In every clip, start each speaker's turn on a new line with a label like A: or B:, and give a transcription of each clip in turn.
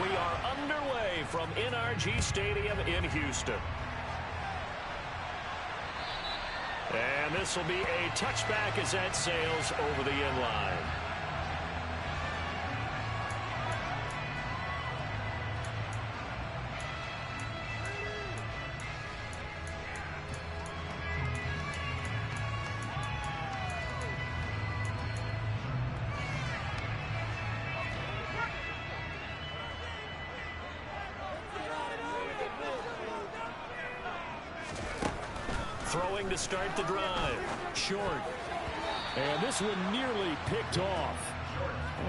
A: we are underway from NRG Stadium in Houston. And this will be a touchback as that sails over the end line. Throwing to start the drive. Short. And this one nearly picked off.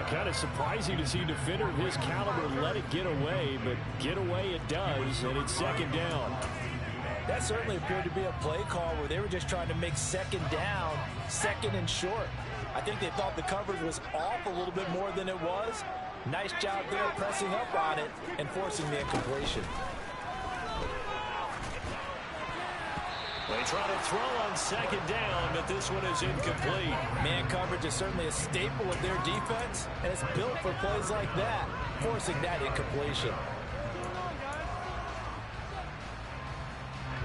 A: Kind of surprising to see a defender of his caliber let it get away, but get away it does, and it's second down.
B: That certainly appeared to be a play call where they were just trying to make second down, second and short. I think they thought the coverage was off a little bit more than it was. Nice job there pressing up on it and forcing the incompletion.
A: They try to throw on second down, but this one is incomplete.
B: Man coverage is certainly a staple of their defense, and it's built for plays like that, forcing that incompletion.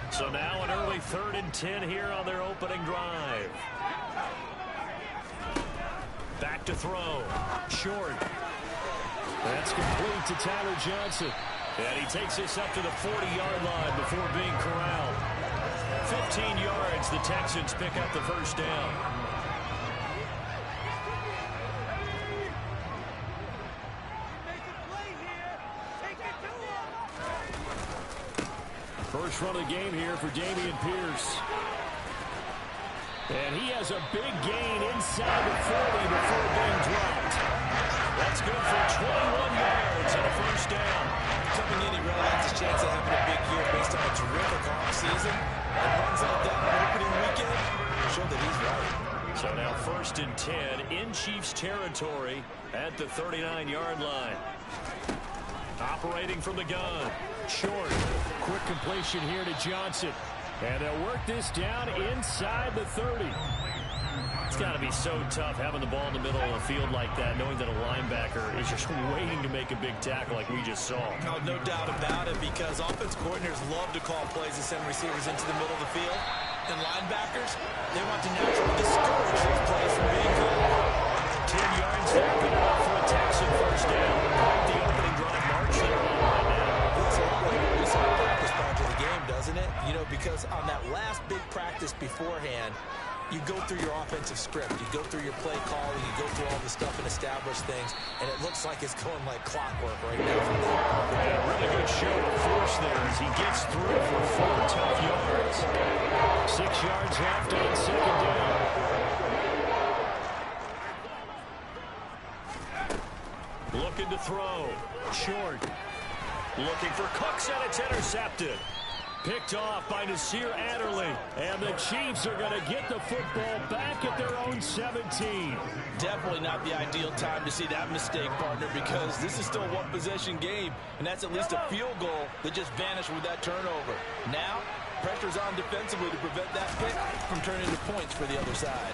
A: So now an early 3rd and 10 here on their opening drive. Back to throw. Short. That's complete to Tyler Johnson. And he takes this up to the 40-yard line before being corralled. 15 yards, the Texans pick up the first down. First run of the game here for Dameon Pierce. And he has a big gain inside the 40 before being dropped. That's good for 21 yards and a first down.
B: Coming in, he really has a chance of having a big year based on a terrific offseason. And runs like that opening weekend show that he's right.
A: So now 1st and 10 in Chiefs territory at the 39-yard line. Operating from the gun. Short. Quick completion here to Johnson. And they'll work this down inside the 30. It's got to be so tough having the ball in the middle of the field like that, knowing that a linebacker is just waiting to make a big tackle like we just saw.
B: No doubt about it, because offense coordinators love to call plays and send receivers into the middle of the field. And linebackers, they want to naturally discourage those plays from being good.
A: 10 yards there, good enough for a Texan first down. The opening drive march they're on right now.
B: Looks a lot like what we saw in the practice part of the game, doesn't it? You know, because on that last big practice beforehand, you go through your offensive script, you go through your play calling, you go through all the stuff and establish things, and it looks like it's going like clockwork right now from there.
A: And a really good show of force there as he gets through for 4 tough yards. 6 yards left on second down. Looking to throw. Short. Looking for Cooks, and it's intercepted. Picked off by Nasir Adderley. And the Chiefs are going to get the football back at their own 17.
B: Definitely not the ideal time to see that mistake, partner, because this is still a one-possession game, and that's at least a field goal that just vanished with that turnover. Now, pressure's on defensively to prevent that pick from turning into points for the other side.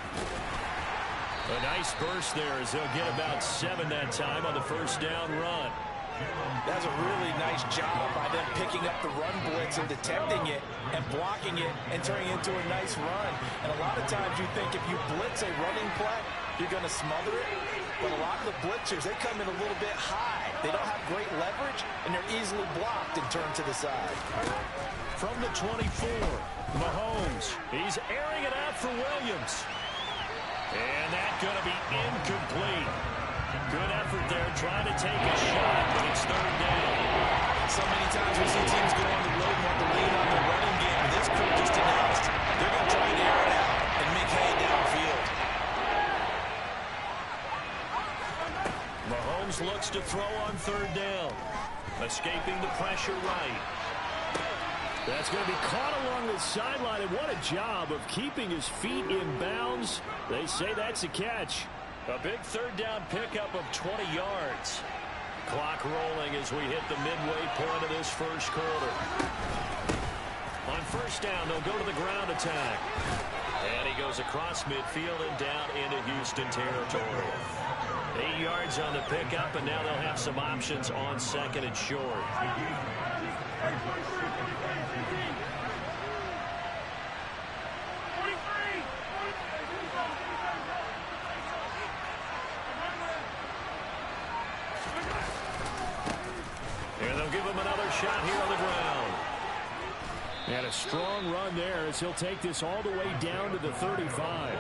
A: A nice burst there as they'll get about 7 that time on the first down run.
B: That's a really nice job by them picking up the run blitz and detecting it and blocking it and turning it into a nice run. And a lot of times you think if you blitz a running play, you're going to smother it. But a lot of the blitzers, they come in a little bit high. They don't have great leverage, and they're easily blocked and turned to the side.
A: From the 24, Mahomes. He's airing it out for Williams. And that's going to be incomplete. Good effort there trying to take a shot, but it's third down.
B: So many times we see teams go on the road and want to lean on their running game. This crew just announced they're going to try and air it out and make hay downfield.
A: Mahomes looks to throw on third down. Escaping the pressure right. That's going to be caught along the sideline, and what a job of keeping his feet in bounds. They say that's a catch. A big third down pickup of 20 yards. Clock rolling as we hit the midway point of this first quarter. On first down, they'll go to the ground attack. And he goes across midfield and down into Houston territory. 8 yards on the pickup, and now they'll have some options on second and short. And they'll give him another shot here on the ground. And a strong run there as he'll take this all the way down to the 35.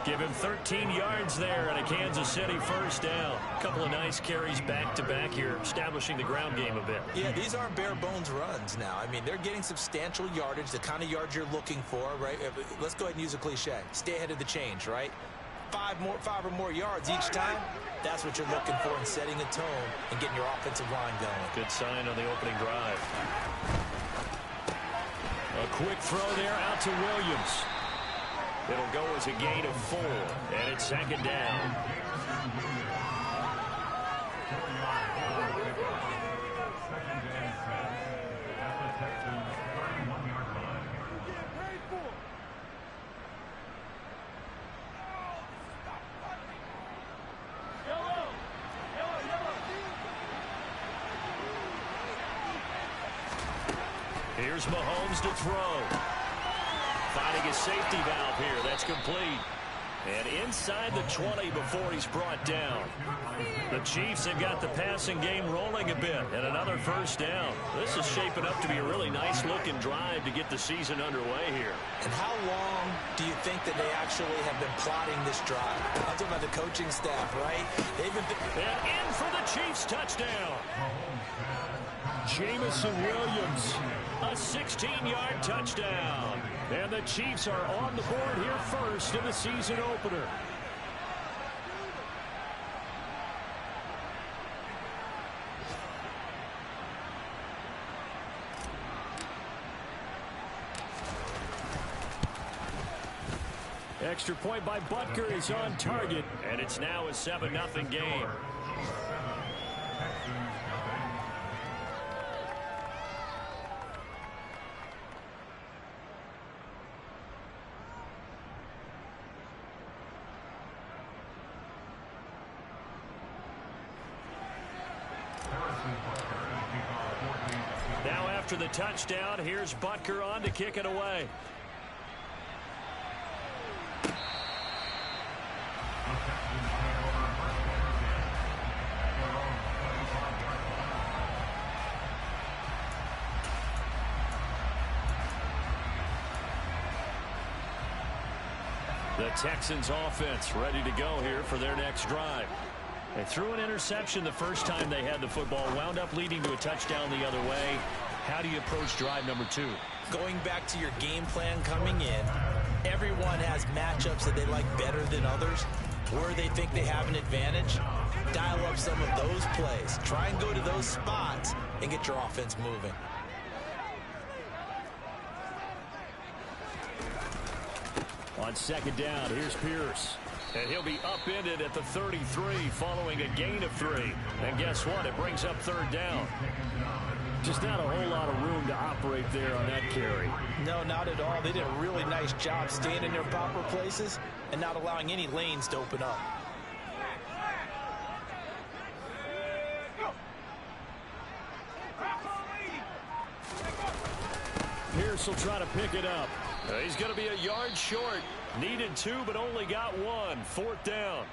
A: Give him 13 yards there and a Kansas City first down. A couple of nice carries back-to-back here, establishing the ground game a bit.
B: Yeah, these aren't bare-bones runs now. I mean, they're getting substantial yardage, the kind of yards you're looking for, right? Let's go ahead and use a cliche. Stay ahead of the change, right? 5 or more yards each time. That's what you're looking for in setting a tone and getting your offensive line going.
A: Good sign on the opening drive. A quick throw there out to Williams. It'll go as a gain of 4, and it's second down. Here's Mahomes to throw. Finding a safety valve here. That's complete. And inside the 20 before he's brought down. The Chiefs have got the passing game rolling a bit. And another first down. This is shaping up to be a really nice-looking drive to get the season underway here.
B: And how long do you think that they actually have been plotting this drive? I'm talking about the coaching staff, right? They've been...
A: And in for the Chiefs touchdown. Jamison Williams, a 16-yard touchdown. And the Chiefs are on the board here first in the season opener. Extra point by Butker is on target, and it's now a 7-0 game. Now after the touchdown, here's Butker on to kick it away. The Texans offense ready to go here for their next drive. They threw an interception the first time they had the football, wound up leading to a touchdown the other way. How do you approach drive number 2?
B: Going back to your game plan coming in, everyone has matchups that they like better than others, where they think they have an advantage. Dial up some of those plays. Try and go to those spots and get your offense moving.
A: On second down, here's Pierce. And he'll be upended at the 33 following a gain of 3. And guess what? It brings up third down. Just not a whole lot of room to operate there on that carry.
B: No, not at all. They did a really nice job staying in their proper places and not allowing any lanes to open up.
A: Pierce will try to pick it up. He's going to be a yard short. Needed 2, but only got 1. Fourth down.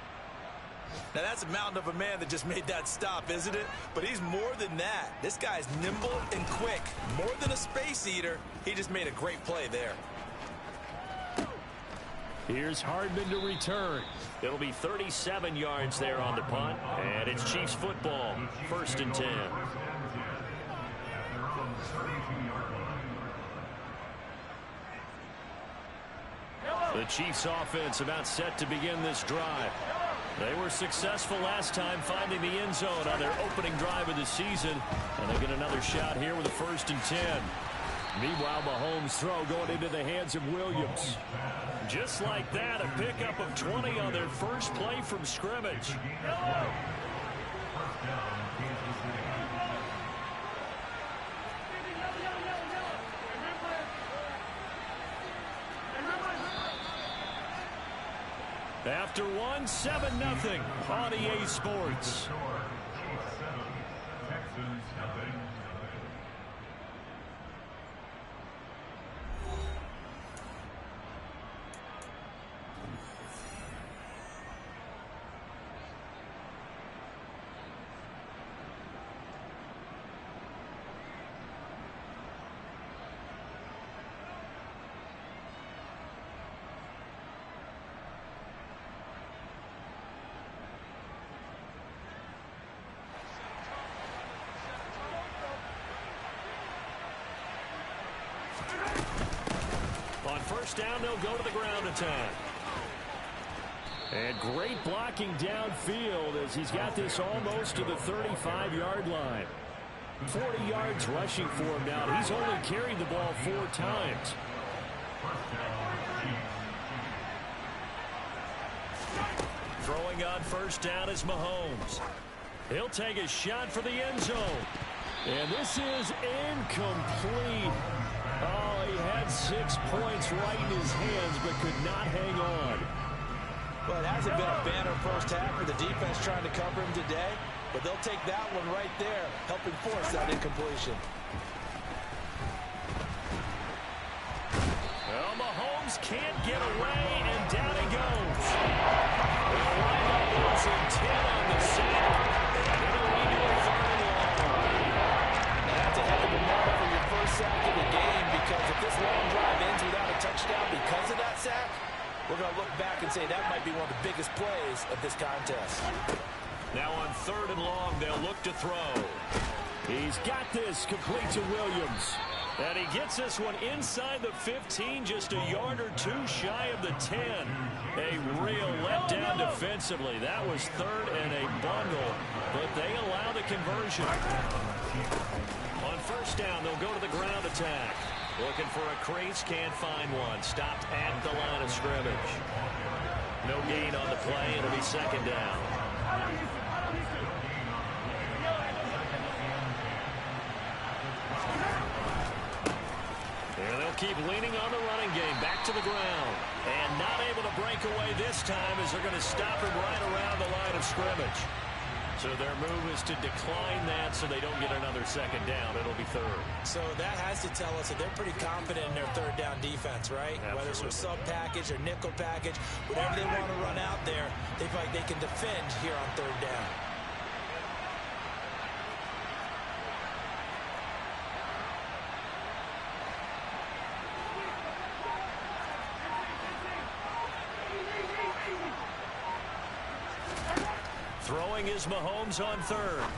B: Now, that's a mountain of a man that just made that stop, isn't it? But he's more than that. This guy's nimble and quick. More than a space eater. He just made a great play there.
A: Here's Hardman to return. It'll be 37 yards there on the punt. And it's Chiefs football. 1st and 10. The Chiefs offense about set to begin this drive. They were successful last time finding the end zone on their opening drive of the season. And they get another shot here with a 1st and 10. Meanwhile, Mahomes' throw going into the hands of Williams. Just like that, a pickup of 20 on their first play from scrimmage. After one, 7-0 on EA Sports. On first down, they'll go to the ground attack. And great blocking downfield as he's got this almost to the 35-yard line. 40 yards rushing for him now. He's only carried the ball 4 times. Throwing on first down is Mahomes. He'll take a shot for the end zone. And this is incomplete. Oh, he had 6 points right in his hands, but could not hang on.
B: Well, it hasn't been a banner first half for the defense trying to cover him today, but they'll take that one right there, helping force that incompletion.
A: Well, Mahomes can't get away, and down he goes. The lineup was in 10 on the sack. And it'll lead to a 3rd and long.
B: That's a heck of a mark for your first sack of the game, because if this long drive ends without a touchdown because of that sack, we're going to look back and say that might be one of the biggest plays of this contest.
A: Now on 3rd and long, they'll look to throw. He's got this, complete to Williams. And he gets this one inside the 15, just a yard or 2 shy of the 10. A real letdown defensively. That was 3rd and a bundle, but they allow the conversion. On first down, they'll go to the ground attack. Looking for a crease, can't find one. Stopped at the line of scrimmage. No gain on the play. It'll be 2nd down. And they'll keep leaning on the running game. Back to the ground. And not able to break away this time as they're going to stop him right around the line of scrimmage. So their move is to decline that so they don't get another 2nd down. It'll be 3rd.
B: So that has to tell us that they're pretty confident in their 3rd down defense, right?
A: Absolutely.
B: Whether it's a sub package or nickel package, whatever they want to run out there, they feel like they can defend here on 3rd down.
A: Throwing is Mahomes on 3rd.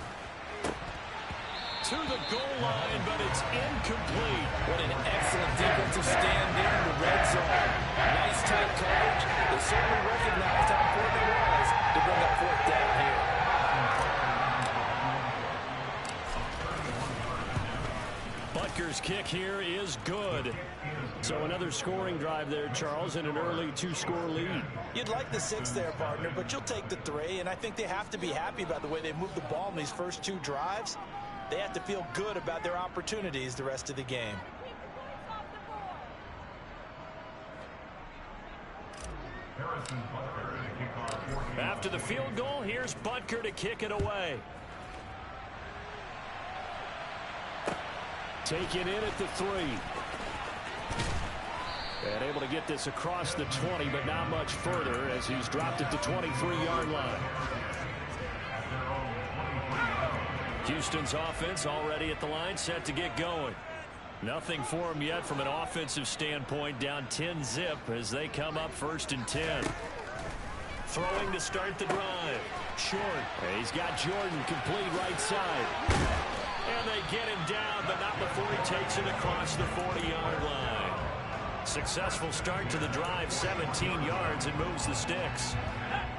A: To the goal line, but it's incomplete.
B: What an excellent defensive stand there in the red zone. Nice tight coverage. They certainly recognized how important it was to bring up 4th down here.
A: Butker's kick here is good. So another scoring drive there, Charles, and an early 2-score lead.
B: You'd like the 6 there, partner, but you'll take the 3, and I think they have to be happy about the way they moved the ball in these first 2 drives. They have to feel good about their opportunities the rest of the game.
A: After the field goal, here's Butker to kick it away. Taken in at the 3. And able to get this across the 20, but not much further as he's dropped at the 23-yard line. Houston's offense already at the line, set to get going. Nothing for him yet from an offensive standpoint, down 10-zip as they come up 1st and 10. Throwing to start the drive. Short. He's got Jordan complete right side. And they get him down, but not before he takes it across the 40-yard line. Successful start to the drive, 17 yards, and moves the sticks.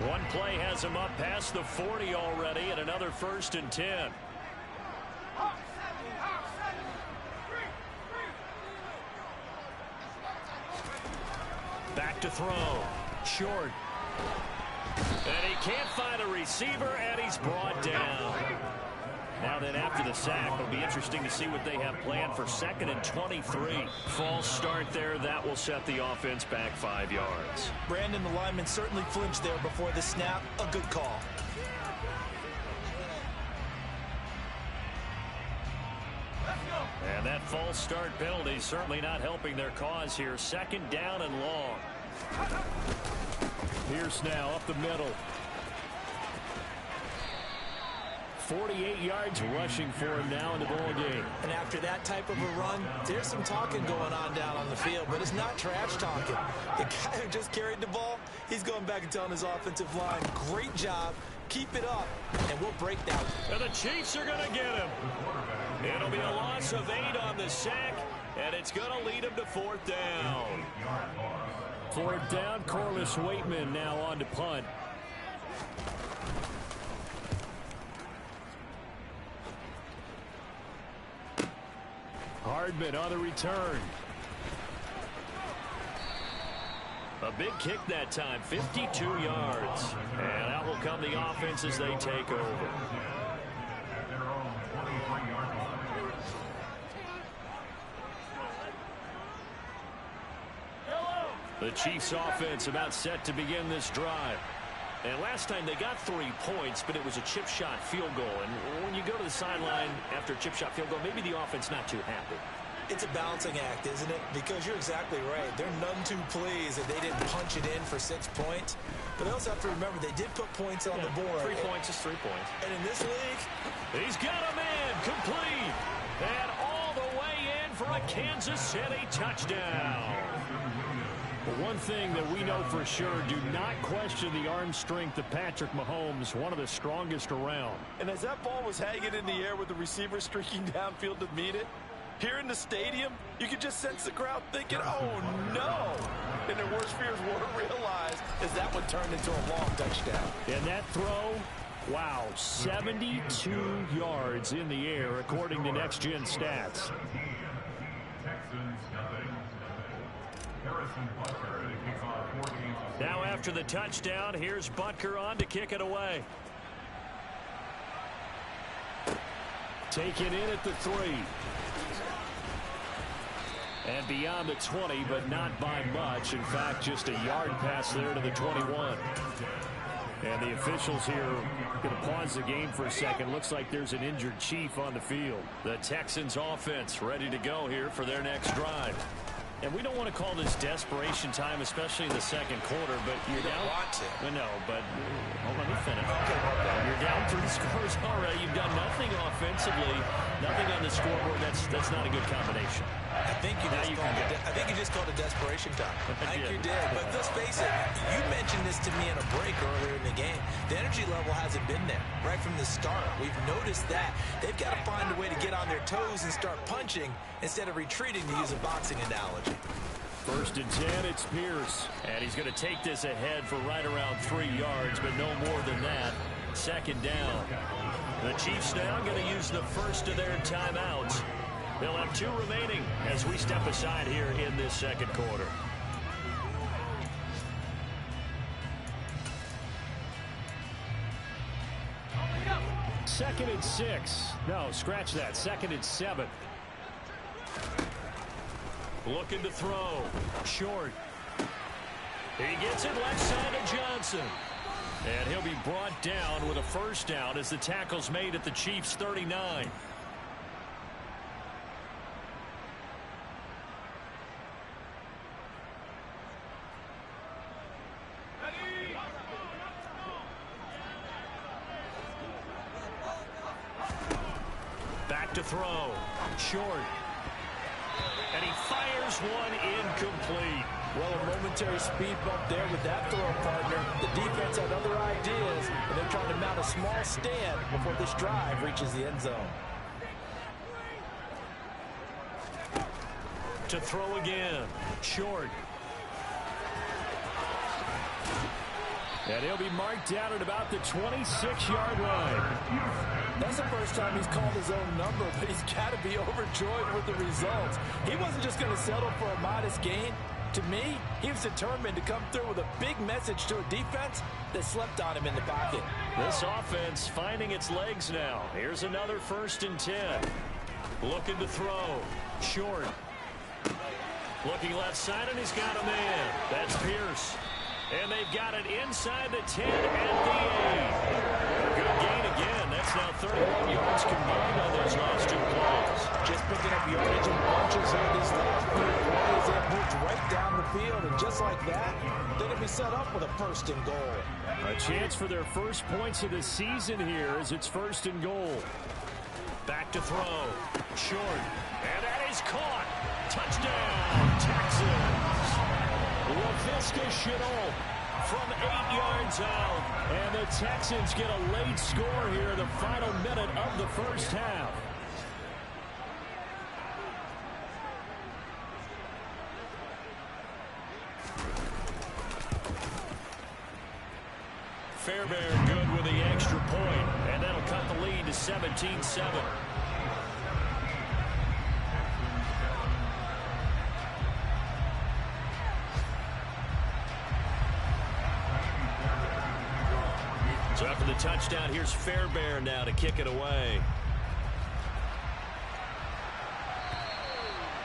A: One play has him up past the 40 already, and another 1st and 10. Back to throw. Short. And he can't find a receiver, and he's brought down. Now then, after the sack, it'll be interesting to see what they have planned for 2nd and 23. False start there. That will set the offense back 5 yards.
B: Brandon, the lineman certainly flinched there before the snap. A good call.
A: And that false start penalty certainly not helping their cause here. 2nd down and long. Pierce now up the middle. 48 yards rushing for him now in the ball game.
B: And after that type of a run, there's some talking going on down on the field, but it's not trash talking. The guy who just carried the ball, he's going back and telling his offensive line, great job, keep it up, and we'll break that.
A: And the Chiefs are going to get him. It'll be a loss of 8 on the sack, and it's going to lead him to 4th down. 4th down, Corliss Waitman now on to punt. Hardman on the return. A big kick that time, 52 yards. And out will come the offense as they take over. The Chiefs offense about set to begin this drive. And last time they got 3 points, but it was a chip shot field goal. And when you go to the sideline after a chip shot field goal, maybe the offense not too happy.
B: It's a balancing act, isn't it? Because you're exactly right. They're none too pleased that they didn't punch it in for 6 points. But they also have to remember they did put points on the board.
A: 3 points is 3 points.
B: And in this league,
A: he's got a man complete. And all the way in for a Kansas City touchdown. But one thing that we know for sure, do not question the arm strength of Patrick Mahomes, one of the strongest around.
B: And as that ball was hanging in the air with the receiver streaking downfield to meet it, here in the stadium, you could just sense the crowd thinking, oh no! And their worst fears weren't realized as that one turned into a long touchdown.
A: And that throw, wow, 72 yards in the air according to Next Gen Stats. Now after the touchdown, here's Butker on to kick it away. Take it in at the 3. And beyond the 20, but not by much. In fact, just a yard pass there to the 21. And the officials here going to pause the game for a second. Looks like there's an injured Chief on the field. The Texans offense ready to go here for their next drive. And we don't want to call this desperation time, especially in the 2nd quarter, but you're down.
B: Want to.
A: No, but hold on, let me finish. Okay. You're down 3 scores already. You've done nothing offensively, nothing on the scoreboard. That's not a good combination.
B: I think you just called it desperation time. I think you did. But let's face it, you mentioned this to me in a break earlier in the game. The energy level hasn't been there right from the start. We've noticed that. They've got to find a way to get on their toes and start punching instead of retreating, to use a boxing analogy.
A: 1st and 10, it's Pierce. And he's going to take this ahead for right around 3 yards, but no more than that. 2nd down. The Chiefs now going to use the first of their timeouts. They'll have 2 remaining as we step aside here in this 2nd quarter. Second and 6. No, scratch that. 2nd and 7. Looking to throw. Short. He gets it left side of Johnson. And he'll be brought down with a 1st down as the tackle's made at the Chiefs' 39. Back to throw. Short. And he fires one incomplete.
B: Well, a momentary speed bump there with that throw, partner. The defense had other ideas, and they're trying to mount a small stand before this drive reaches the end zone.
A: To throw again. Short. And he'll be marked down at about the 26-yard line.
B: That's the first time he's called his own number, but he's got to be overjoyed with the results. He wasn't just going to settle for a modest gain. To me, he was determined to come through with a big message to a defense that slept on him in the pocket.
A: This offense finding its legs now. Here's another 1st and 10. Looking to throw. Short. Looking left side, and he's got a man. That's Pierce. And they've got it inside the 10 at the 8. A good gain again. That's now 31 yards combined on those last 2 plays.
B: Just picking up yardage in bunches here these last 3 plays. They moved right down the field, and just like that, they're going to be set up with a 1st and goal.
A: A chance for their first points of the season here as it's 1st and goal. Back to throw. Short. And that is caught. Touchdown, Texans. Laviska Shenault from 8 yards out. And the Texans get a late score here in the final minute of the first half. Fairbairn good with the extra point, and that'll cut the lead to 17-7. So after the touchdown, here's Fairbairn now to kick it away.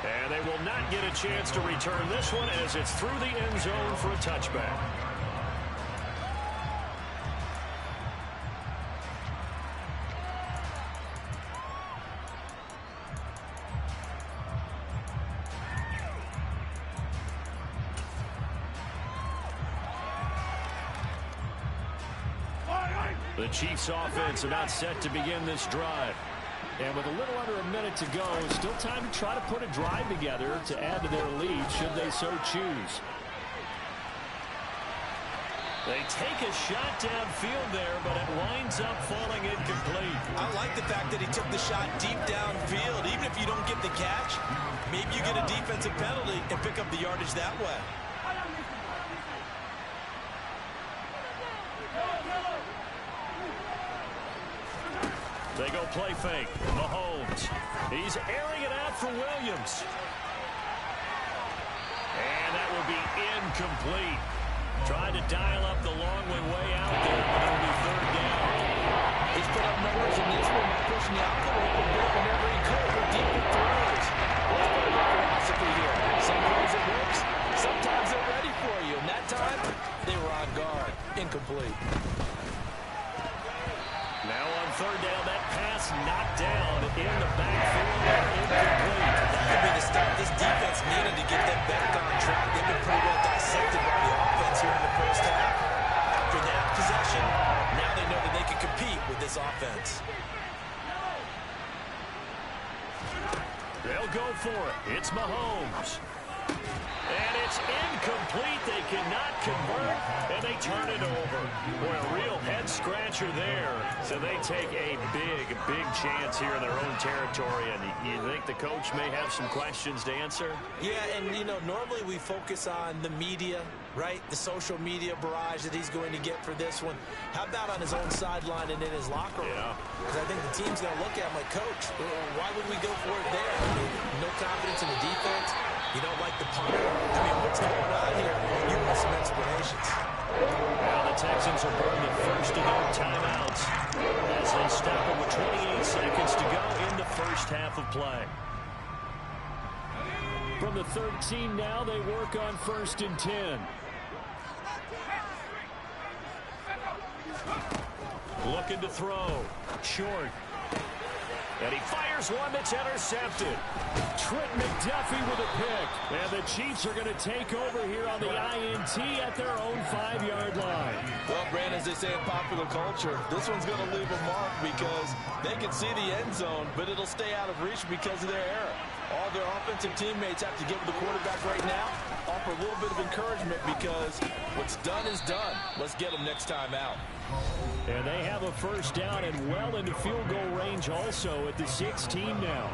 A: And they will not get a chance to return this one as it's through the end zone for a touchback. The Chiefs offense about set to begin this drive. And with a little under a minute to go, still time to try to put a drive together to add to their lead should they so choose. They take a shot downfield there, but it winds up falling incomplete.
B: I like the fact that he took the shot deep downfield. Even if you don't get the catch, maybe you get a defensive penalty and pick up the yardage that way.
A: They go play fake. Mahomes. He's airing it out for Williams. And that will be incomplete. Tried to dial up the long way out there, but it'll be 3rd down.
B: He's put up numbers in this one by pushing the envelope a bit whenever he could with deep throws. Let's put a philosophy here. Some plays it works. Sometimes they're ready for you. And that time, they were on guard. Incomplete.
A: Now on 3rd down, that pass knocked down in the backfield. Incomplete.
B: That could be the start this defense needed to get them back on track. They've been pretty well dissected by the offense here in the first half. After that possession, now they know that they can compete with this offense.
A: They'll go for it. It's Mahomes. And it's incomplete. They cannot convert, and they turn it over. Boy, a real head-scratcher there. So they take a big chance here in their own territory. And you think the coach may have some questions to answer?
B: Yeah, and, you know, normally we focus on the media, right? The social media barrage that he's going to get for this one. How about on his own sideline and in his locker room? Because I think the team's going to look at him like, Coach, why would we go for it there? I mean, no confidence in the defense. You don't like the punter? I mean, what's going on here? You want some explanations.
A: Now the Texans will burn the first of their timeouts as they stop it with 28 seconds to go in the first half of play. From the 13 now, they work on 1st and 10. Looking to throw. Short. And he fires one that's intercepted. Trent McDuffie with a pick. And the Chiefs are going to take over here on the INT at their own 5-yard line.
B: Well, Brandon, as they say in popular culture, this one's going to leave a mark because they can see the end zone, but it'll stay out of reach because of their error. All their offensive teammates have to give the quarterback right now, offer a little bit of encouragement because what's done is done. Let's get them next time out.
A: And they have a first down and well into field goal range also at the 16 now.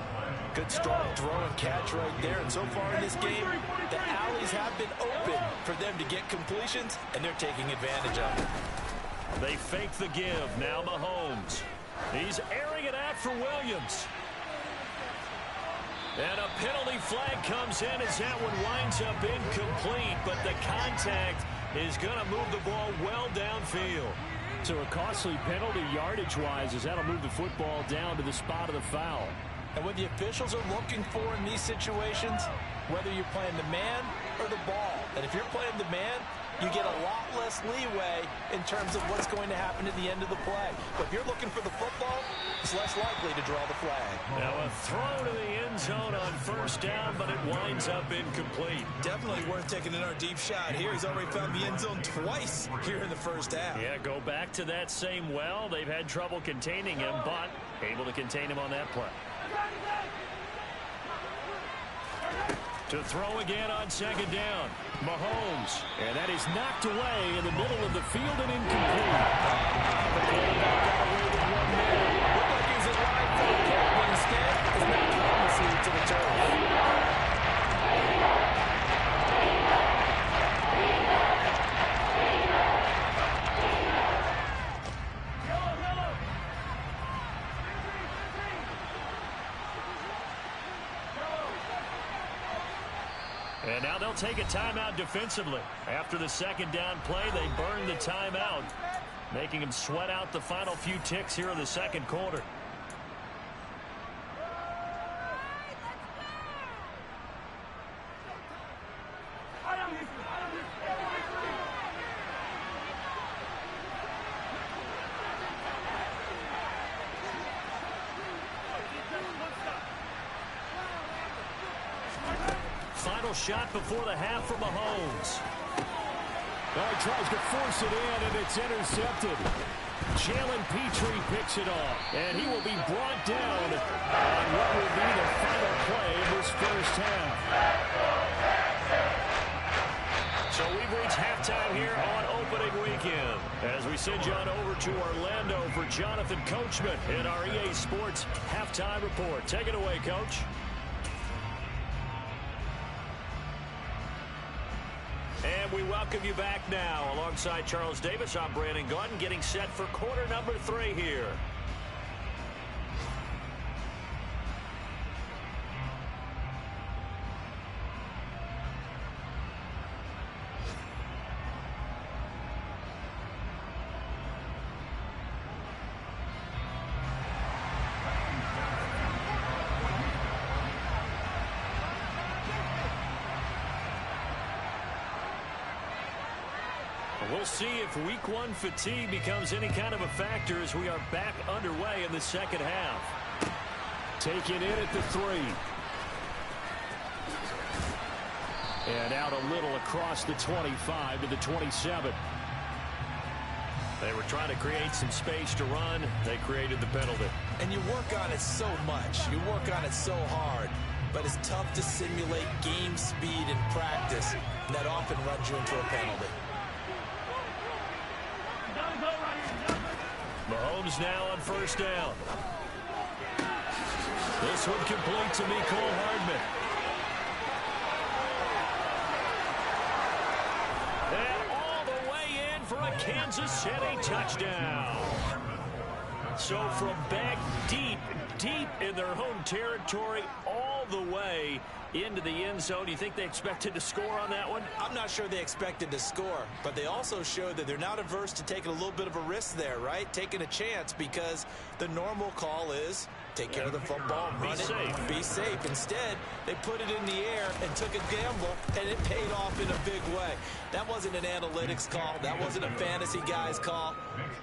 B: Good strong throw and catch right there. And so far in this game, the alleys have been open for them to get completions, and they're taking advantage of it.
A: They fake the give. Now Mahomes. He's airing it out for Williams. And a penalty flag comes in as that one winds up incomplete, but the contact is going to move the ball well downfield. So a costly penalty yardage-wise as that'll move the football down to the spot of the foul.
B: And what the officials are looking for in these situations, whether you're playing the man or the ball, and if you're playing the man, you get a lot less leeway in terms of what's going to happen at the end of the play. But if you're looking for the football, it's less likely to draw the flag.
A: Now a throw to the end zone on first down, but it winds up incomplete.
C: Definitely worth taking another deep shot here. He's already found the end zone twice here in the first half.
A: Yeah, go back to that same well. They've had trouble containing him, but able to contain him on that play. To throw again on second down. Mahomes. And that is knocked away in the middle of the field and incomplete. The quarterback got away with one man.
B: Looked like he was in line for the kick, but instead is now promising to the turf.
A: And now they'll take a timeout defensively. After the second down play, they burn the timeout, making them sweat out the final few ticks here in the second quarter. Final shot before the half for Mahomes.
D: He tries to force it in, and it's intercepted.
A: Jalen Petrie picks it off, and he will be brought down on what will be the final play of this first half. So we've reached halftime here on opening weekend. As we send you on over to Orlando for Jonathan Coachman in our EA Sports Halftime Report. Take it away, Coach. And we welcome you back now. Alongside Charles Davis, I'm Brandon Gaudin, getting set for quarter number 3 here. We'll see if week 1 fatigue becomes any kind of a factor as we are back underway in the second half.
D: Taken in at the 3. And out a little across the 25 to the 27.
A: They were trying to create some space to run. They created the penalty.
C: And you work on it so much. You work on it so hard. But it's tough to simulate game speed in practice. And that often runs you into a penalty.
A: Mahomes now on first down. This one complete to Mecole Hardman. And all the way in for a Kansas City touchdown. So from back deep in their home territory, all the way into the end zone. Do you think they expected to score on that one?
C: I'm not sure they expected to score, but they also showed that they're not averse to taking a little bit of a risk there, right? Taking a chance, because the normal call is take care of the football, run it, be safe. Instead, they put it in the air and took a gamble, and it paid off in a big way. That wasn't an analytics call. That wasn't a fantasy guy's call.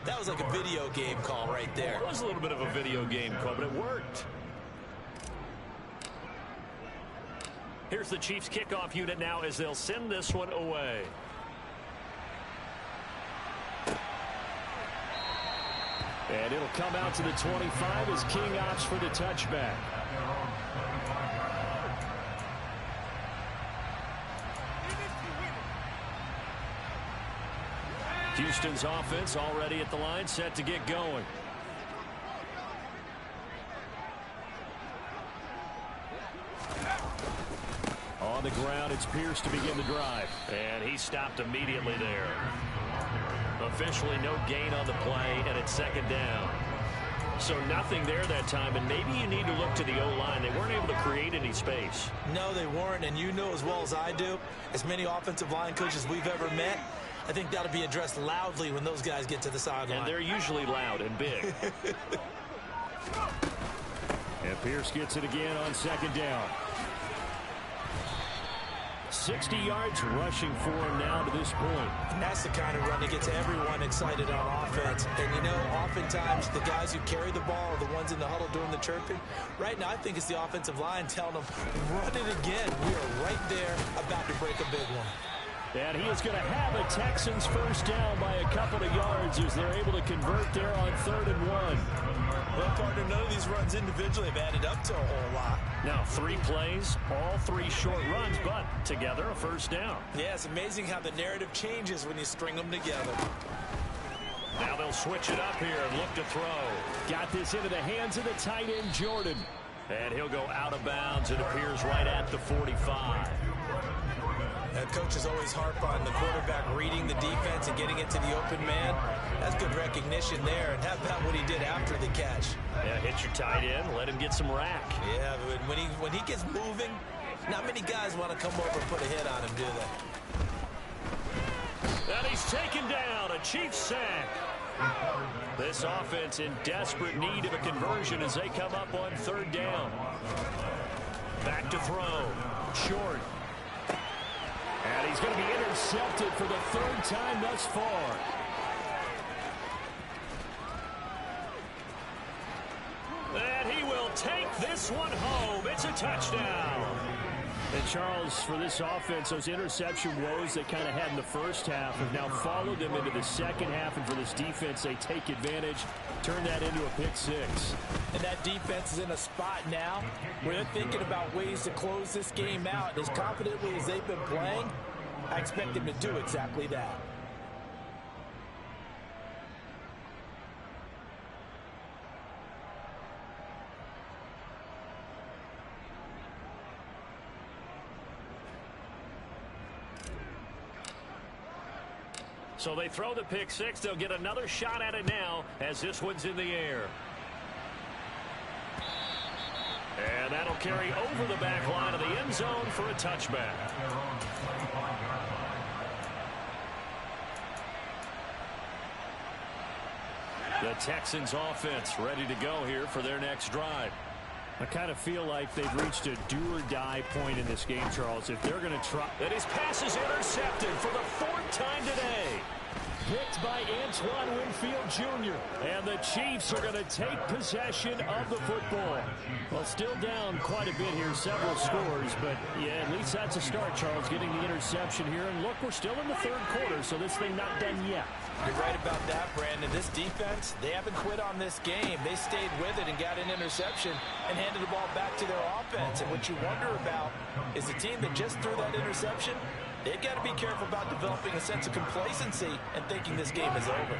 C: That was like a video game call right there.
A: It was a little bit of a video game call, but it worked. Here's the Chiefs kickoff unit now as they'll send this one away.
D: And it'll come out to the 25 as King opts for the touchback.
A: Houston's offense already at the line, set to get going. On the ground, it's Pierce to begin the drive. And he stopped immediately there. Officially no gain on the play, and it's second down. So nothing there that time, and maybe you need to look to the O-line. They weren't able to create any space.
C: No, they weren't, and you know as well as I do, as many offensive line coaches we've ever met, I think that'll be addressed loudly when those guys get to the sideline.
A: And they're usually loud and big.
D: And Pierce gets it again on second down. 60 yards rushing for him now to this point.
C: And that's the kind of run that gets everyone excited on offense. And, you know, oftentimes the guys who carry the ball are the ones in the huddle doing the chirping. Right now, I think it's the offensive line telling them, run it again. We are right there about to break a big one.
D: And he is going to have a Texans first down by a couple of yards as they're able to convert there on 3rd and 1.
C: Well, partner, none of these runs individually have added up to a whole lot.
A: Now 3 plays, all 3 short runs, but together a first down.
C: Yeah, it's amazing how the narrative changes when you string them together.
A: Now they'll switch it up here and look to throw.
D: Got this into the hands of the tight end, Jordan.
A: And he'll go out of bounds. It appears right at the 45.
C: Coaches always harp on the quarterback reading the defense and getting it to the open man. That's good recognition there. And how about what he did after the catch?
A: Yeah, hit your tight end, let him get some rack.
C: Yeah, but when he gets moving, not many guys want to come over and put a hit on him, do they?
A: And he's taken down, a Chiefs sack. This offense in desperate need of a conversion as they come up on 3rd down. Back to throw. Short.
D: And he's going to be intercepted for the 3rd time thus far.
A: And he will take this one home. It's a touchdown.
D: And Charles, for this offense, those interception woes they kind of had in the first half have now followed them into the second half. And for this defense, they take advantage, turn that into a pick 6.
B: And that defense is in a spot now where they're thinking about ways to close this game out. And as confidently as they've been playing, I expect them to do exactly that.
A: So they throw the pick 6. They'll get another shot at it now as this one's in the air. And that'll carry over the back line of the end zone for a touchback. The Texans offense ready to go here for their next drive.
D: I kind of feel like they've reached a do-or-die point in this game, Charles. If they're going to try...
A: And his pass is intercepted for the 4th time today.
D: Picked by Antoine Winfield Jr.
A: And the Chiefs are going to take possession of the football.
D: Well, still down quite a bit here, several scores, but yeah, at least that's a start, Charles, getting the interception here. And look, we're still in the 3rd quarter, so this thing not done yet.
B: You're right about that, Brandon. This defense, they haven't quit on this game. They stayed with it and got an interception and handed the ball back to their offense. And what you wonder about is the team that just threw that interception, they've got to be careful about developing a sense of complacency and thinking this game is over.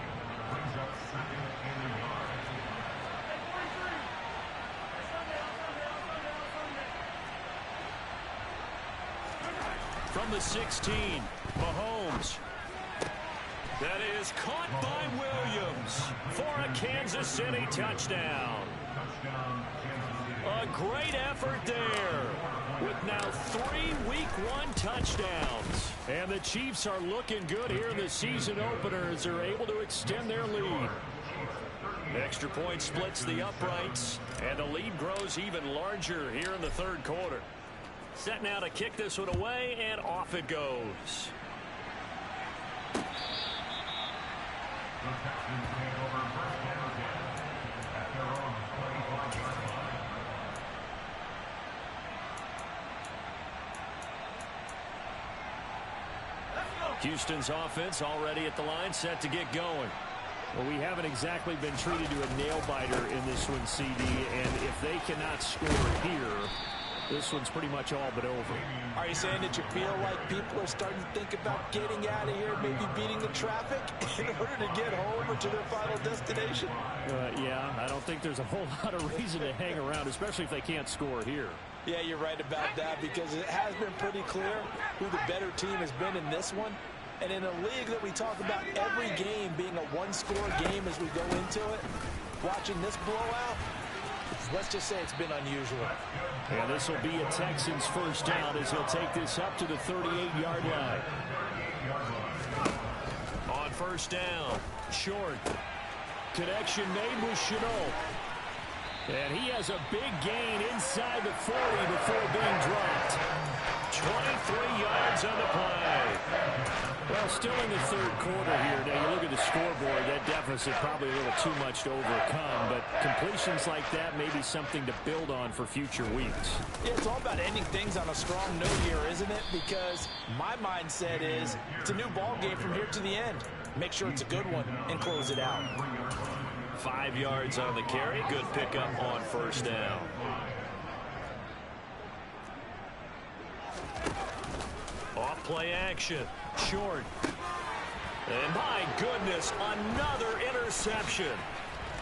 A: From the 16, Mahomes. That is caught by Williams for a Kansas City touchdown. A great effort there with now 3 Week 1 touchdowns.
D: And the Chiefs are looking good here in the season opener as they're able to extend their lead.
A: Extra point splits the uprights, and the lead grows even larger here in the 3rd quarter. Set now to kick this one away, and off it goes. Houston's offense already at the line, set to get going.
D: Well, we haven't exactly been treated to a nail-biter in this one, CD, and if they cannot score here, this one's pretty much all but over.
B: Are you saying that you feel like people are starting to think about getting out of here, maybe beating the traffic in order to get home or to their final destination?
D: Yeah, I don't think there's a whole lot of reason to hang around, especially if they can't score here.
B: Yeah, you're right about that because it has been pretty clear who the better team has been in this one. And in a league that we talk about every game being a one-score game as we go into it, watching this blowout, let's just say it's been unusual.
D: And this will be a Texans first down as he'll take this up to the 38-yard line.
A: On first down, short.
D: Connection made with Shenault. And he has a big gain inside the 40 before being dropped.
A: 23 yards on the play.
D: Well, still in the third quarter here. Now, you look at the scoreboard, that deficit probably a little too much to overcome, but completions like that may be something to build on for future weeks.
B: Yeah, it's all about ending things on a strong note here, isn't it? Because my mindset is it's a new ball game from here to the end. Make sure it's a good one and close it out.
A: 5 yards on the carry. Good pickup on first down. Off play action. Short. And my goodness, another interception.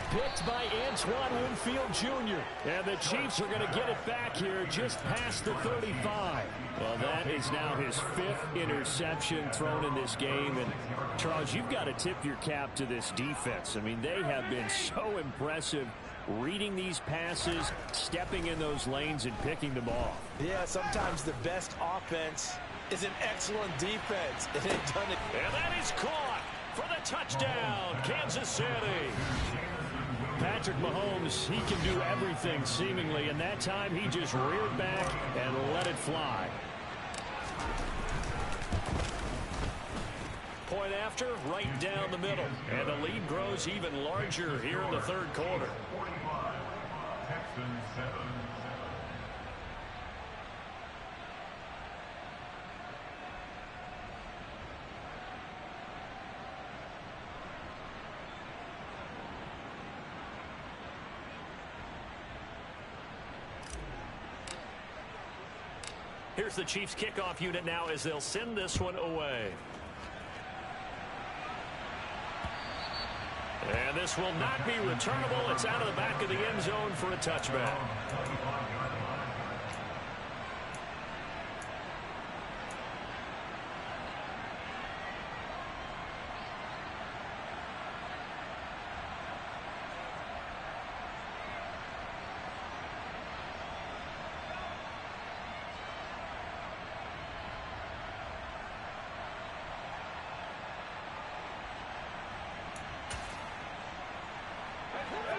D: Picked by Antoine Winfield Jr. And the Chiefs are going to get it back here just past the 35. Well, that is now his 5th interception thrown in this game. And, Charles, you've got to tip your cap to this defense. I mean, they have been so impressive reading these passes, stepping in those lanes, and picking them off.
B: Yeah, sometimes the best offense is an excellent defense. And they've done it.
A: And that is caught for the touchdown, Kansas City.
D: Patrick Mahomes, he can do everything seemingly, and that time he just reared back and let it fly.
A: Point after, right down the middle. And the lead grows even larger here in the third quarter. Here's the Chiefs kickoff unit now as they'll send this one away. And this will not be returnable. It's out of the back of the end zone for a touchback.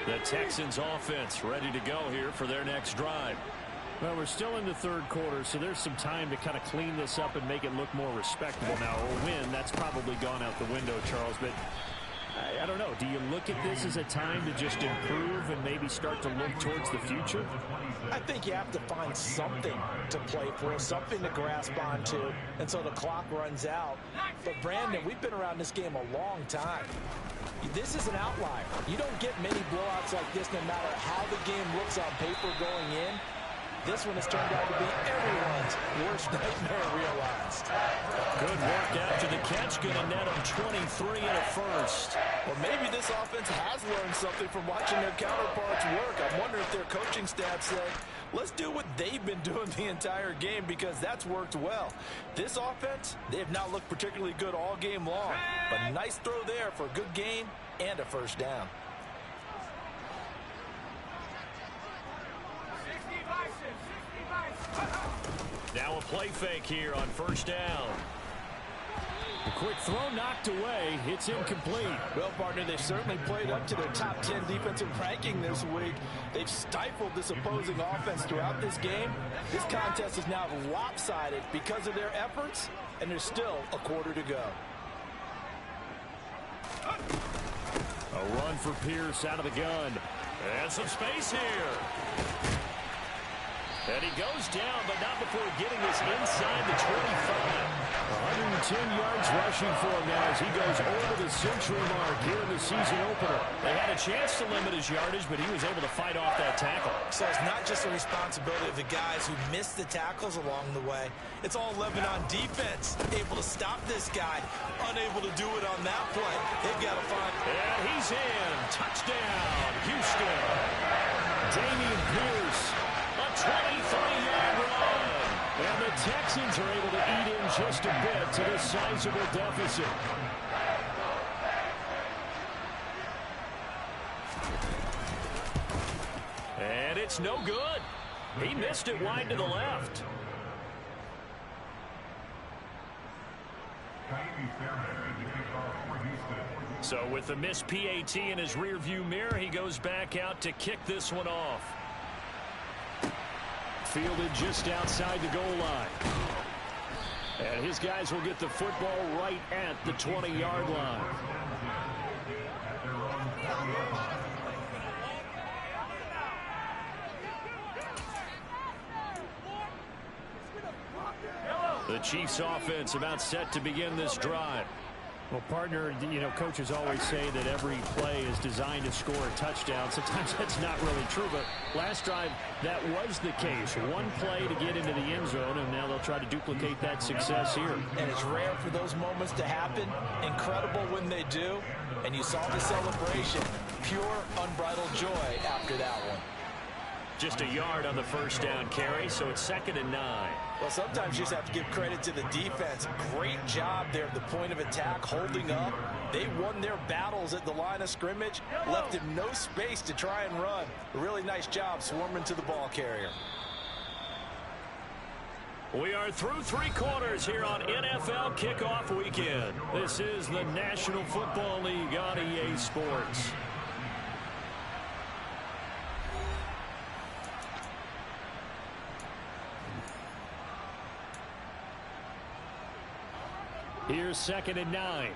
A: The Texans offense ready to go here for their next drive.
D: Well, we're still in the third quarter, so there's some time to kind of clean this up and make it look more respectable. Now, a win, that's probably gone out the window, Charles, but I don't know. Do you look at this as a time to just improve and maybe start to look towards the future?
B: I think you have to find something to play for, something to grasp onto until the clock runs out. But, Brandon, we've been around this game a long time. This is an outlier. You don't get many blowouts like this no matter how the game looks on paper going in. This one has turned out to be everyone's worst nightmare realized.
A: Good work after the catch. Going to net them 23 and a first.
B: Well, maybe this offense has learned something from watching their counterparts work. I wonder if their coaching staff said, let's do what they've been doing the entire game because that's worked well. This offense, they have not looked particularly good all game long. But a nice throw there for a good gain and a first down.
A: Now a play fake here on first down.
D: A quick throw knocked away. It's incomplete.
B: Well, partner, they've certainly played up to their top 10 defensive ranking this week. They've stifled this opposing offense throughout this game. This contest is now lopsided because of their efforts, and there's still a quarter to go.
D: A run for Pierce out of the gun.
A: And some space here. And he goes down, but not before getting this inside the 25.
D: 110 yards rushing for him now as he goes over the century mark here in the season opener.
A: They had a chance to limit his yardage, but he was able to fight off that tackle.
C: So it's not just the responsibility of the guys who missed the tackles along the way. It's all Lebanon defense, able to stop this guy, unable to do it on that play. They've got to find.
A: And he's in. Touchdown, Houston.
D: Dameon Pierce.
A: A 23-yard run.
D: And the Texans are able to eat in just a bit to this sizable deficit.
A: it's no good. He missed it wide to the left. So with the missed PAT in his rearview mirror, he goes back out to kick this one off.
D: Fielded just outside the goal line. And his guys will get the football right at the 20-yard line.
A: The Chiefs offense about set to begin this drive.
D: Well, partner, coaches always say that every play is designed to score a touchdown. Sometimes that's not really true, but last drive, that was the case. One play to get into the end zone, and now they'll try to duplicate that success here.
B: And it's rare for those moments to happen. Incredible when they do. And you saw the celebration. Pure, unbridled joy after that one.
A: Just a yard on the first down carry, so it's 2nd and 9.
B: Well, sometimes you just have to give credit to the defense. Great job there at the point of attack, holding up. They won their battles at the line of scrimmage, left him no space to try and run. A really nice job swarming to the ball carrier.
A: We are through 3 quarters here on NFL Kickoff Weekend. This is the National Football League on EA Sports.
D: Here's 2nd and 9.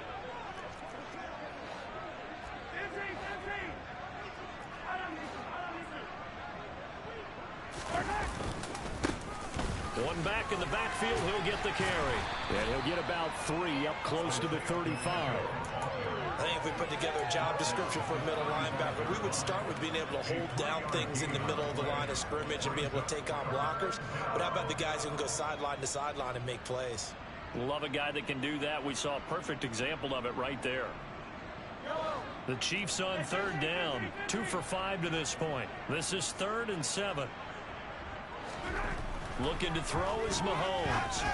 A: One back in the backfield, he'll get the carry.
D: And he'll get about 3 up close to the 35.
B: I think if we put together a job description for a middle linebacker, we would start with being able to hold down things in the middle of the line of scrimmage and be able to take on blockers. But how about the guys who can go sideline to sideline and make plays?
A: Love a guy that can do that. We saw a perfect example of it right there. The Chiefs on 3rd down. 2 for 5 to this point. This is 3rd and 7. Looking to throw is Mahomes.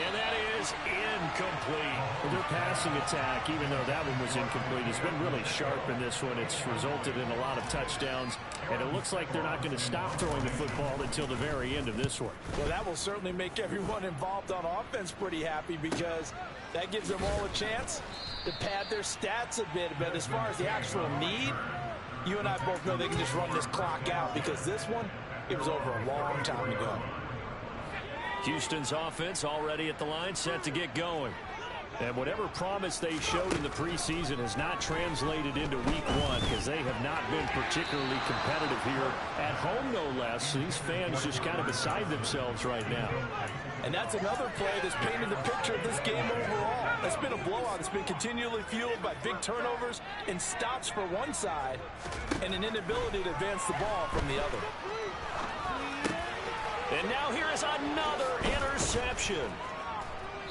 A: And that is incomplete.
D: Their passing attack, even though that one was incomplete, has been really sharp in this one. It's resulted in a lot of touchdowns, and it looks like they're not going to stop throwing the football until the very end of this one.
B: Well, that will certainly make everyone involved on offense pretty happy because that gives them all a chance to pad their stats a bit. But as far as the actual need, you and I both know they can just run this clock out because this one, it was over a long time ago.
A: Houston's offense already at the line, set to get going.
D: And whatever promise they showed in the preseason has not translated into week 1 because they have not been particularly competitive here at home, no less. These fans just kind of beside themselves right now.
B: And that's another play that's painted the picture of this game overall. It's been a blowout. It's been continually fueled by big turnovers and stops for one side and an inability to advance the ball from the other.
A: And now here is another interception.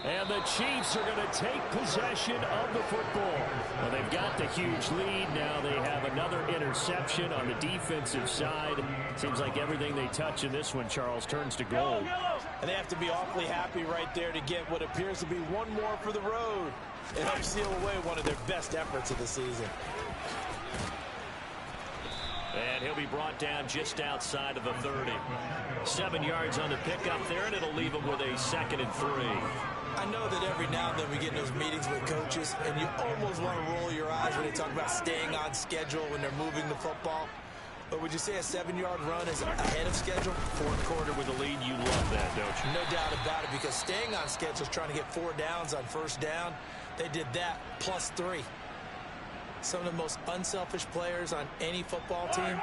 D: And the Chiefs are going to take possession of the football. Well, they've got the huge lead. Now they have another interception on the defensive side. Seems like everything they touch in this one, Charles, turns to gold.
B: And they have to be awfully happy right there to get what appears to be one more for the road. It helps seal away one of their best efforts of the season.
A: And he'll be brought down just outside of the 30. 7 yards on the pickup there, and it'll leave him with a 2nd and 3.
B: I know that every now and then we get in those meetings with coaches, and you almost want to roll your eyes when they talk about staying on schedule when they're moving the football. But would you say a 7-yard run is ahead of schedule?
A: 4th quarter with the lead, you love that, don't you?
B: No doubt about it, because staying on schedule is trying to get 4 downs on 1st down. They did that plus 3. Some of the most unselfish players on any football team,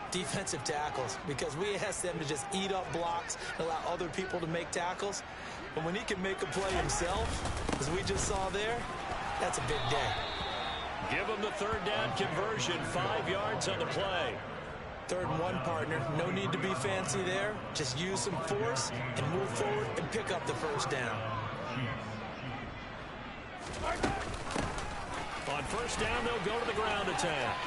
B: defensive tackles, because we ask them to just eat up blocks and allow other people to make tackles. But when he can make a play himself, as we just saw there, that's a big day.
A: Give him the 3rd down conversion, 5 yards on the play.
B: 3rd and 1, partner. No need to be fancy there. Just use some force and move forward and pick up the 1st down.
A: On 1st down, they'll go to the ground attack.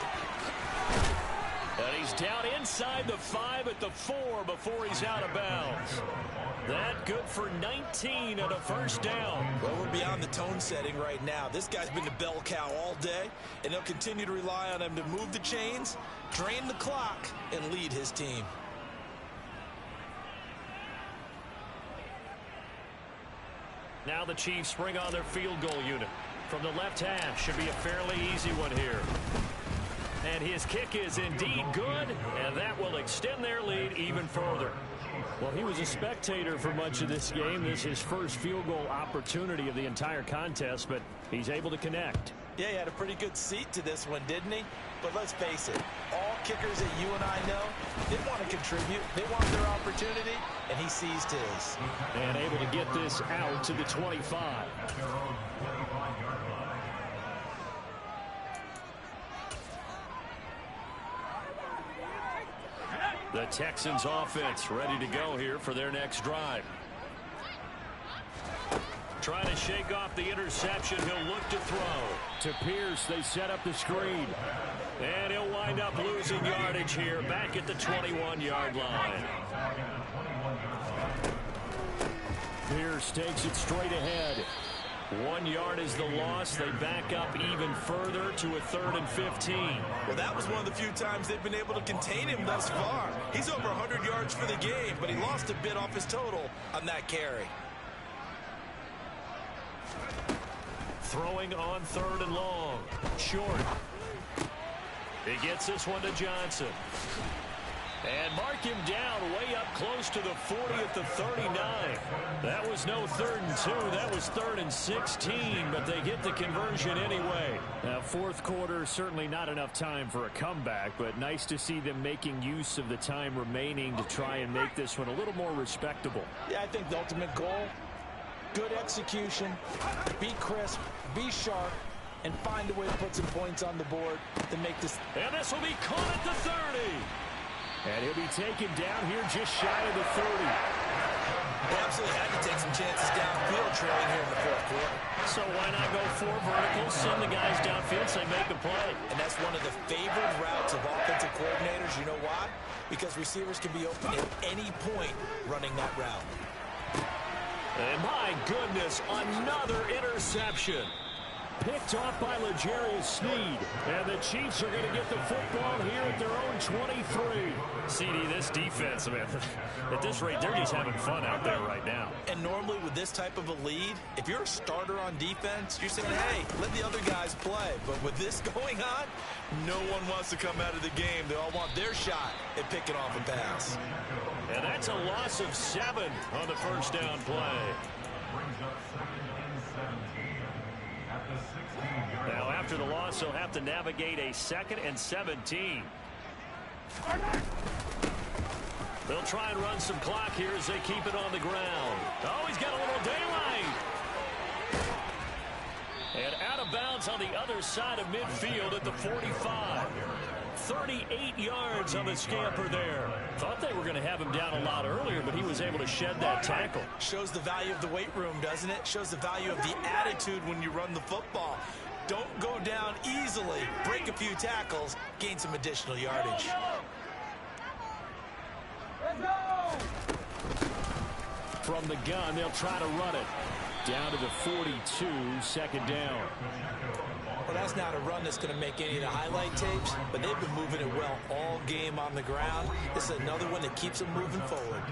A: And he's down inside the 5 at the 4 before he's out of bounds. That good for 19 and a first down.
C: Well, we're beyond the tone setting right now. This guy's been the bell cow all day, and they'll continue to rely on him to move the chains, drain the clock, and lead his team.
A: Now the Chiefs bring on their field goal unit. From the left half, should be a fairly easy one here. And his kick is indeed good, and that will extend their lead even further.
D: Well, he was a spectator for much of this game. This is his first field goal opportunity of the entire contest, but he's able to connect.
B: Yeah, he had a pretty good seat to this one, didn't he? But let's face it, all kickers that you and I know, they want to contribute. They want their opportunity, and he seized his.
D: And able to get this out to the 25.
A: The Texans offense ready to go here for their next drive. Trying to shake off the interception. He'll look to throw.
D: To Pierce, they set up the screen.
A: And he'll wind up losing yardage here back at the 21-yard line.
D: Pierce takes it straight ahead.
A: 1 yard is the loss. They back up even further to a 3rd and 15.
C: Well, that was one of the few times they've been able to contain him thus far. He's over 100 yards for the game, but he lost a bit off his total on that carry.
A: Throwing on 3rd and long. Short. He gets this one to Johnson. And mark him down way up close to the 40 at the 39. That was no 3rd and 2. That was 3rd and 16, but they get the conversion anyway.
D: Now, fourth quarter, certainly not enough time for a comeback, but nice to see them making use of the time remaining to try and make this one a little more respectable.
B: Yeah, I think the ultimate goal, good execution, be crisp, be sharp, and find a way to put some points on the board to make this.
A: And this will be caught at the 30.
D: And he'll be taken down here just shy of the 30.
C: They absolutely had to take some chances downfield trailing here in the fourth quarter.
A: So why not go 4 verticals, send the guys downfield, say make a play.
C: And that's one of the favored routes of offensive coordinators. You know why? Because receivers can be open at any point running that route.
A: And my goodness, another interception.
D: Picked off by L'Jarius Sneed. And the Chiefs are going to get the football here at their own 23.
A: CD, this defense, man, at this rate, they're just having fun out there right now.
C: And normally with this type of a lead, if you're a starter on defense, you're saying, hey, let the other guys play. But with this going on, no one wants to come out of the game. They all want their shot at picking off a pass.
A: And that's a loss of 7 on the first down play. Now, after the loss, he'll have to navigate a 2nd and 17. They'll try and run some clock here as they keep it on the ground. Oh, he's got a little daylight. And out of bounds on the other side of midfield at the 45. 38 yards on the scamper there. Thought they were going to have him down a lot earlier, but he was able to shed that tackle.
C: Shows the value of the weight room, doesn't it? Shows the value of the attitude when you run the football. Don't go down easily. Break a few tackles. Gain some additional yardage.
D: From the gun, they'll try to run it. Down to the 42, 2nd down.
C: Well, that's not a run that's going to make any of the highlight tapes, but they've been moving it well all game on the ground. This is another one that keeps them moving forward.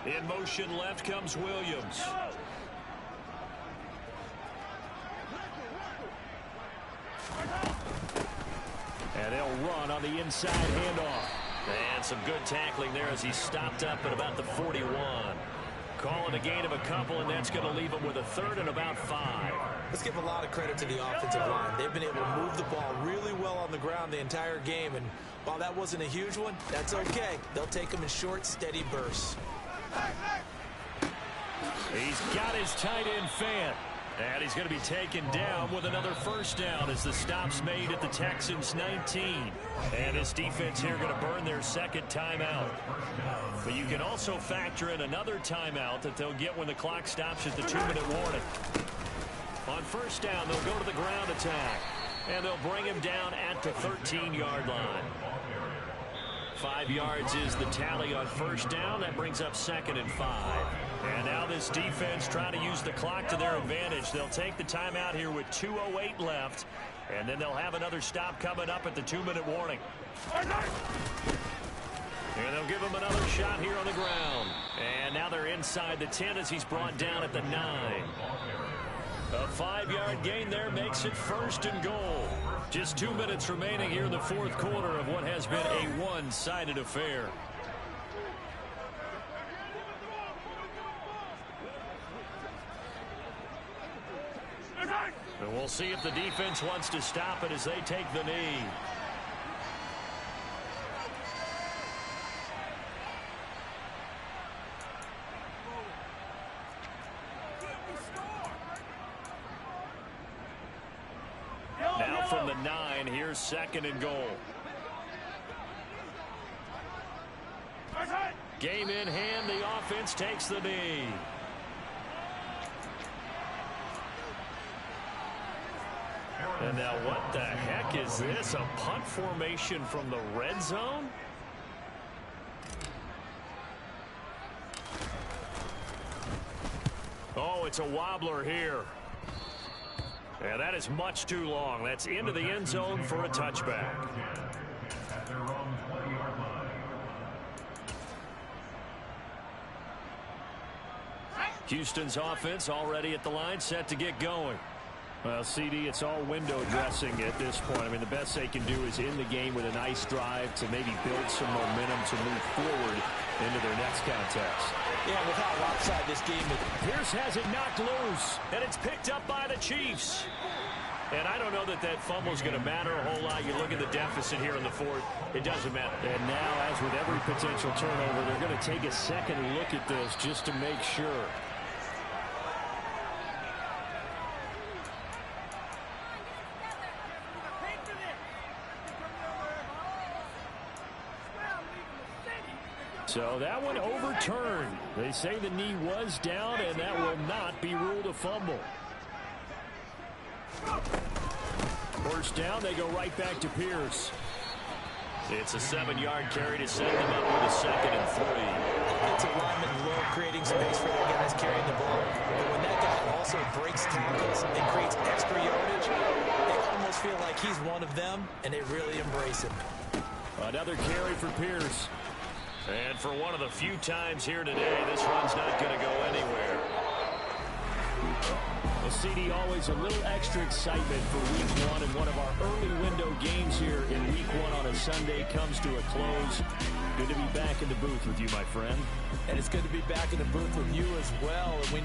A: In motion left comes Williams.
D: And they'll run on the inside handoff.
A: And some good tackling there as he stopped up at about the 41. Calling a gain of a couple, and that's going to leave him with a 3rd and about 5.
C: Let's give a lot of credit to the offensive line. They've been able to move the ball really well on the ground the entire game, and while that wasn't a huge one, that's okay. They'll take them in short, steady bursts.
A: He's got his tight end fan. And he's going to be taken down with another first down as the stop's made at the Texans' 19. And this defense here going to burn their 2nd timeout. But you can also factor in another timeout that they'll get when the clock stops at the 2-minute warning. first down. They'll go to the ground attack. And they'll bring him down at the 13-yard line. 5 yards is the tally on first down. That brings up 2nd and 5. And now this defense trying to use the clock to their advantage. They'll take the timeout here with 2:08 left. And then they'll have another stop coming up at the 2-minute warning. And they'll give him another shot here on the ground. And now they're inside the 10 as he's brought down at the 9. A 5-yard gain there makes it 1st and goal. Just 2 minutes remaining here in the 4th quarter of what has been a one-sided affair. And we'll see if the defense wants to stop it as they take the knee. Now from the 9, here's 2nd and goal. Game in hand, the offense takes the knee. And now what the heck is this? A punt formation from the red zone? Oh, it's a wobbler here. Yeah, that is much too long. That's into the end zone for a touchback. Houston's offense already at the line, set to get going. Well, CD, it's all window dressing at this point. I mean, the best they can do is end the game with a nice drive to maybe build some momentum to move forward into their next contest.
B: Yeah, with how lopsided this game is.
A: Pierce has it knocked loose, and it's picked up by the Chiefs. And I don't know that that fumble is going to matter a whole lot. You look at the deficit here in the 4th. It doesn't matter.
D: And now, as with every potential turnover, they're going to take a second look at this just to make sure. So that one overturned. They say the knee was down, and that will not be ruled a fumble. First down, they go right back to Pierce.
A: It's a 7-yard carry to set them up with a 2nd and 3.
B: Offensive lineman low, creating space for their guys carrying the ball. But when that guy also breaks tackles and creates extra yardage, they almost feel like he's one of them, and they really embrace him.
D: Another carry for Pierce.
A: And for one of the few times here today, this run's not going to go anywhere.
D: Well, CD, always a little extra excitement for Week 1, and one of our early window games here in Week 1 on a Sunday comes to a close. Good to be back in the booth with you, my friend.
B: And it's good to be back in the booth with you as well. And we